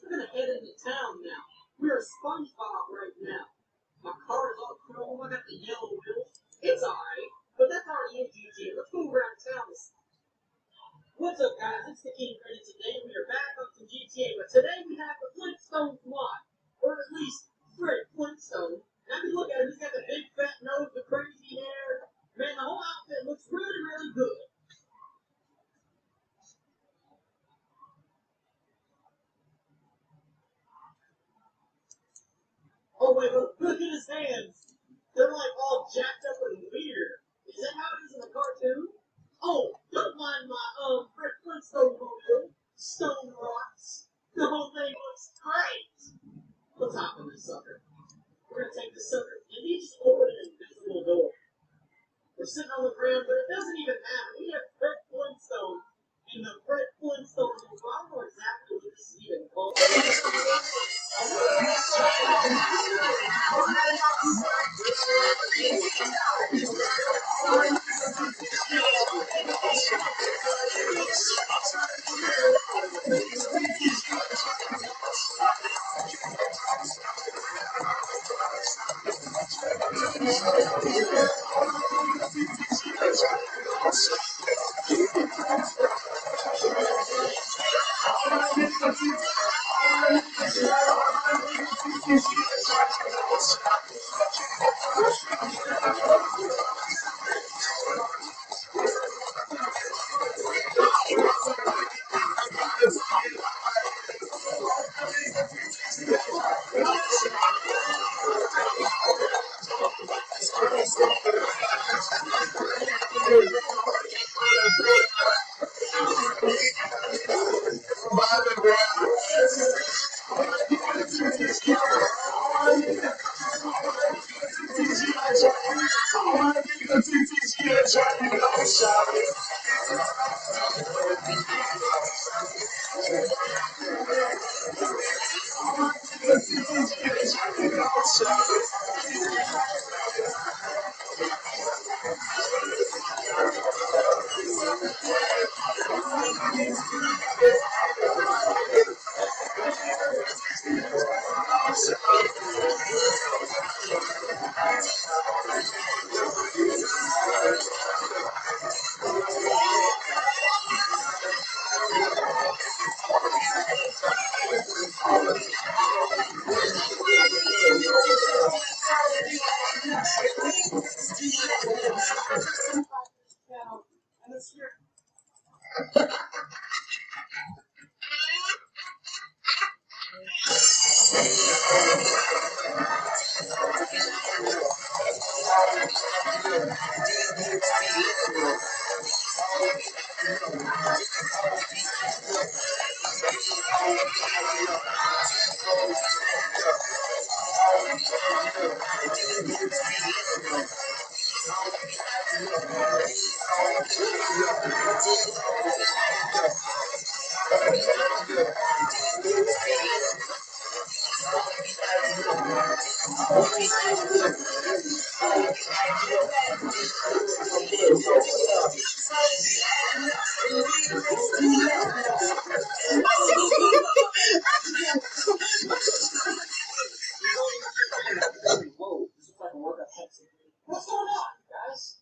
We're gonna head into town now. We're SpongeBob right now. My car is all chrome. I got the yellow wheels. It's alright, but that's already in GTA. Let's go around town. What's up, guys? It's the King Credit. Today we are back up to GTA, but today we have the Flintstones mod, or at least Fred Flintstone. Now if you look at him, he's got the big fat nose, the crazy hair. Man, the whole outfit looks really, really good. Oh wait, look at his hands. They're like all jacked up and weird. Is that how it is in the cartoon? Oh, don't mind my Fred Flintstone mobile. Stone rocks. The whole thing looks great. Let's hop in this sucker. We're gonna take this sucker and he just opened an invisible door. We're sitting on the ground, but it doesn't even matter. We have Fred Flintstone in the Fred Flintstone mobile. I don't know exactly what this is even called. Whoa, this is like a workout. What's going on, guys?